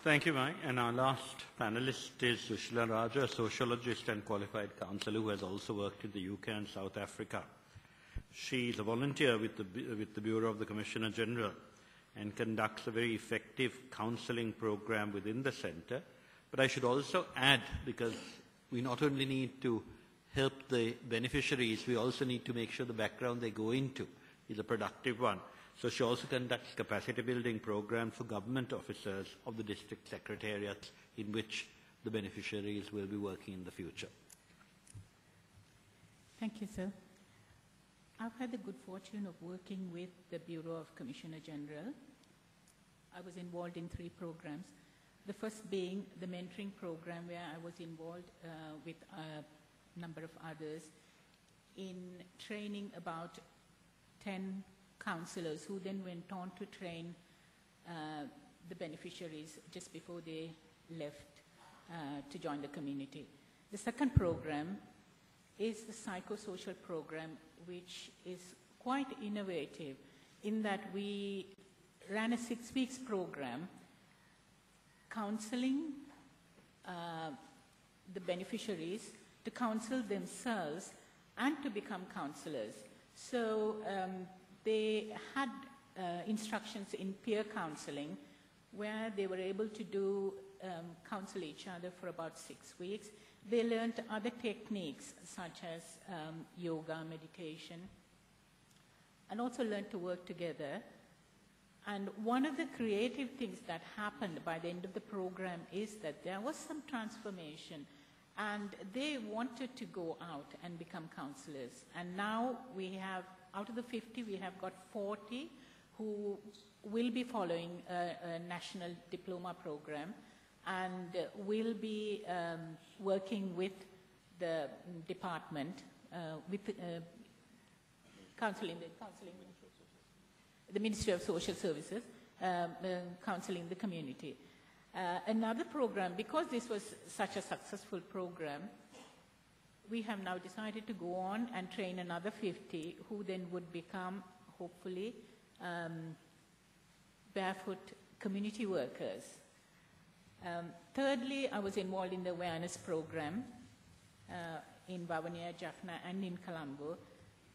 Thank you, Mike. And our last panelist is Sushila Raja, a sociologist and qualified counsellor who has also worked in the UK and South Africa. She is a volunteer with the Bureau of the Commissioner General and conducts a very effective counselling program within the centre. But I should also add, because we not only need to help the beneficiaries, we also need to make sure the background they go into is a productive one. So she also conducts capacity building programs for government officers of the district secretariats in which the beneficiaries will be working in the future. Thank you, sir. I've had the good fortune of working with the Bureau of Commissioner General. I was involved in 3 programs. The first being the mentoring program, where I was involved with a number of others in training about 10 counsellors who then went on to train the beneficiaries just before they left to join the community. The second program is the psychosocial program, which is quite innovative in that we ran a 6 weeks program counseling the beneficiaries to counsel themselves and to become counselors. So they had instructions in peer counseling where they were able to do counsel each other for about 6 weeks. They learned other techniques such as yoga, meditation, and also learned to work together. And one of the creative things that happened by the end of the program is that there was some transformation, and they wanted to go out and become counselors. And now we have, out of the 50, we have got 40 who will be following a national diploma program and will be working with the department, with the Ministry of Social Services, counseling the community. Another program, because this was such a successful program, we have now decided to go on and train another 50 who then would become, hopefully, barefoot community workers. Thirdly, I was involved in the awareness program in Vavuniya, Jaffna, and in Colombo,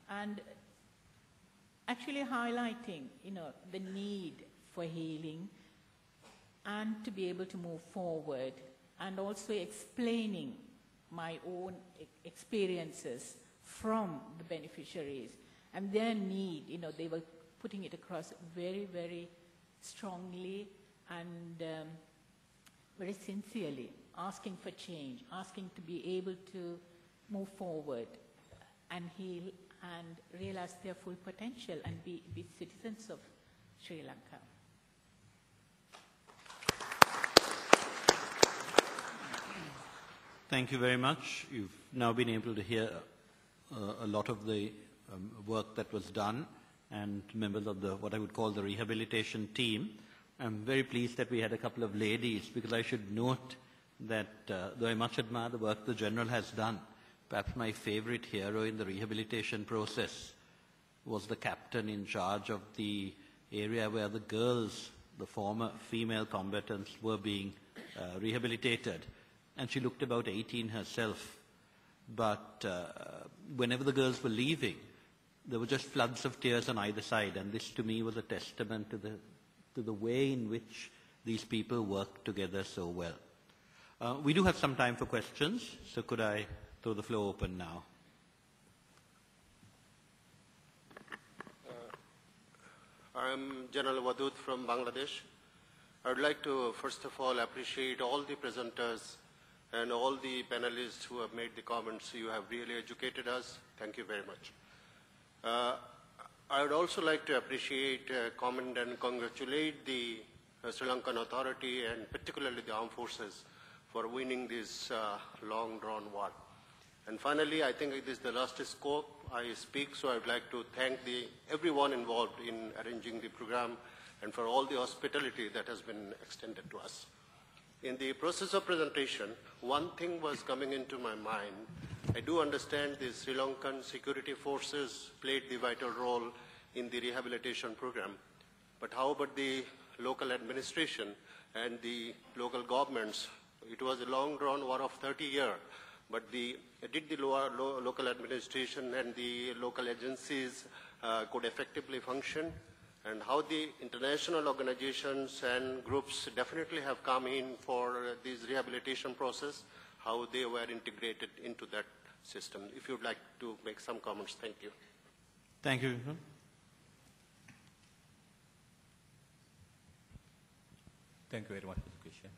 and actually highlighting, the need for healing and to be able to move forward, and also explaining my own experiences from the beneficiaries and their need. They were putting it across very, very strongly and very sincerely, asking for change, asking to be able to move forward and heal and realize their full potential and be citizens of Sri Lanka. Thank you very much. You've now been able to hear a lot of the work that was done, and members of what I would call the rehabilitation team. I'm very pleased that we had a couple of ladies, because I should note that though I much admire the work the General has done, perhaps my favorite hero in the rehabilitation process was the captain in charge of the area where the girls, the former female combatants, were being rehabilitated. And she looked about 18 herself. But whenever the girls were leaving, there were just floods of tears on either side. And this, to me, was a testament to the way in which these people work together so well. We do have some time for questions, so could I throw the floor open now? I'm General Wadud from Bangladesh. I would like to, first of all, appreciate all the presenters and all the panelists who have made the comments. You have really educated us. Thank you very much. I would also like to appreciate, comment and congratulate the Sri Lankan Authority and particularly the armed forces for winning this long drawn war. And finally, I think it is the last scope I speak, so I would like to thank everyone involved in arranging the program and for all the hospitality that has been extended to us. In the process of presentation, one thing was coming into my mind. I do understand the Sri Lankan security forces played the vital role in the rehabilitation program, but how about the local administration and the local governments. It was a long-drawn war of 30 years, but did the local administration and the local agencies could effectively function, and how the international organizations and groups definitely have come in for this rehabilitation process, how they were integrated into that system. If you'd like to make some comments, thank you. Thank you. Thank you very much for the question.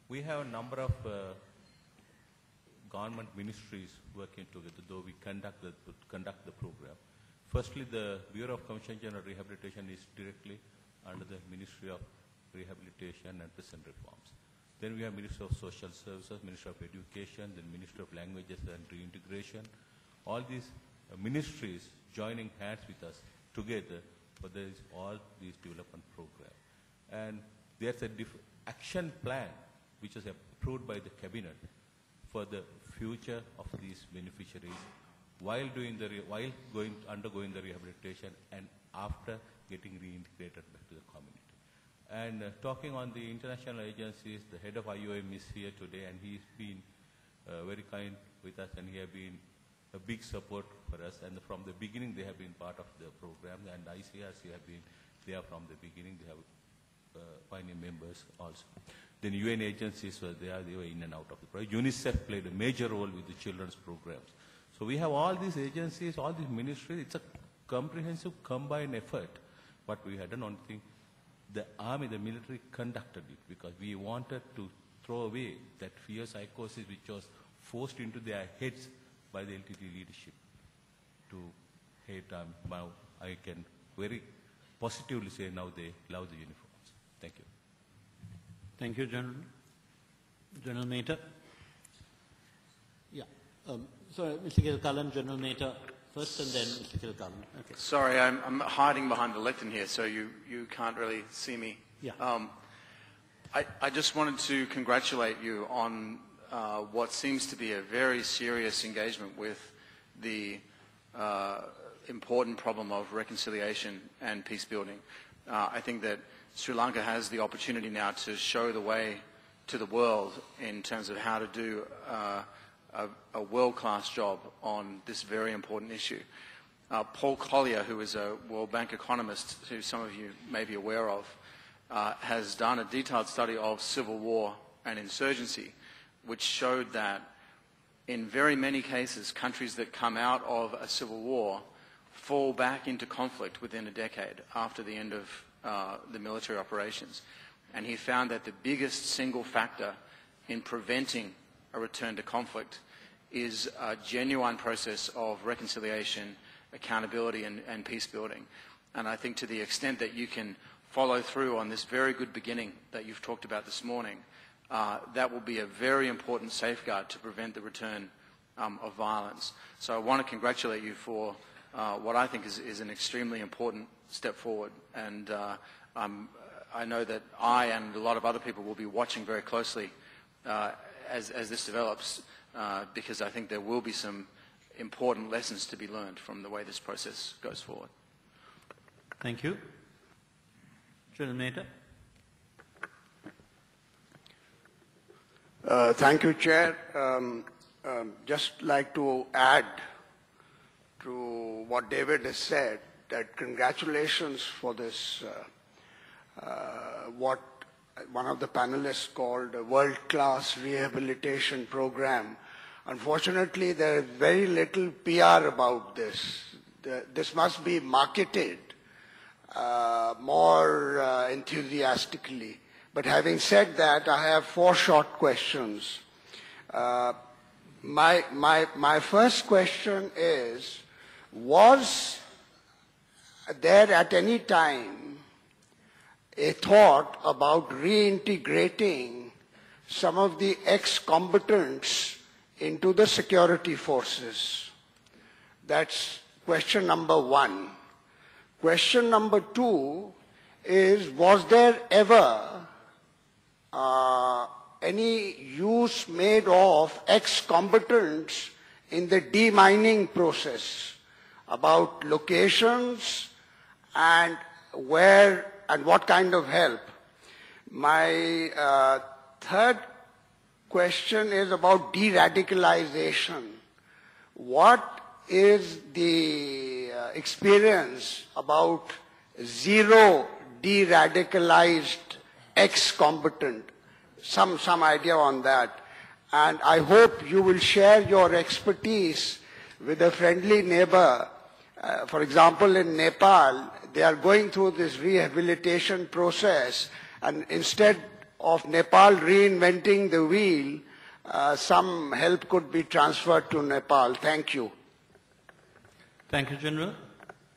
We have a number of government ministries working together, though we conduct the program. Firstly, the Bureau of Commission General Rehabilitation is directly under the Ministry of Rehabilitation and Prison Reforms. Then we have Ministry of Social Services, Ministry of Education, then Ministry of Languages and Reintegration. All these ministries joining hands with us together for all these development programs. And there's an action plan which is approved by the Cabinet for the future of these beneficiaries while undergoing the rehabilitation and after getting reintegrated back to the community. And talking on the international agencies, the head of IOM is here today, and he's been very kind with us, and he has been a big support for us. And from the beginning, they have been part of the program, and ICRC have been there from the beginning. They have pioneer members also. Then UN agencies were there, they were in and out of the project. UNICEF played a major role with the children's programs. So we have all these agencies, all these ministries. It's a comprehensive combined effort. But we had done one thing. The army, the military conducted it because we wanted to throw away that fear psychosis which was forced into their heads by the LTT leadership to hate army. Now I can very positively say now they love the uniforms. Thank you. Thank you, General. General Mehta. Yeah. Sorry, Mr. Kilcullen, General Mehta first, and then Mr. Kilcullen. Okay. Sorry, I'm hiding behind the lectern here, so you can't really see me. Yeah. I just wanted to congratulate you on what seems to be a very serious engagement with the important problem of reconciliation and peace building. I think that Sri Lanka has the opportunity now to show the way to the world in terms of how to do a world-class job on this very important issue. Paul Collier, who is a World Bank economist, who some of you may be aware of, has done a detailed study of civil war and insurgency, which showed that in very many cases, countries that come out of a civil war fall back into conflict within a decade after the end of the military operations. And he found that the biggest single factor in preventing a return to conflict is a genuine process of reconciliation, accountability, and peace building. And I think to the extent that you can follow through on this very good beginning that you've talked about this morning, that will be a very important safeguard to prevent the return of violence. So I want to congratulate you for what I think is an extremely important step forward. And I know that I and a lot of other people will be watching very closely as this develops, because I think there will be some important lessons to be learned from the way this process goes forward. Thank you. General Mehta. Thank you, Chair. Just like to add to what David has said, that congratulations for this, what one of the panelists called a world-class rehabilitation program. Unfortunately, there is very little PR about this. This must be marketed more enthusiastically. But having said that, I have 4 short questions. My first question is, was there at any time a thought about reintegrating some of the ex-combatants into the security forces? That's question number 1. Question number 2 is, was there ever any use made of ex-combatants in the demining process, about locations and where and what kind of help? My third question is about de-radicalization. What is the experience about zero de-radicalized ex-combatant? Some idea on that. And I hope you will share your expertise with a friendly neighbor. For example, in Nepal, they are going through this rehabilitation process, and instead of Nepal reinventing the wheel, some help could be transferred to Nepal. Thank you. Thank you, General.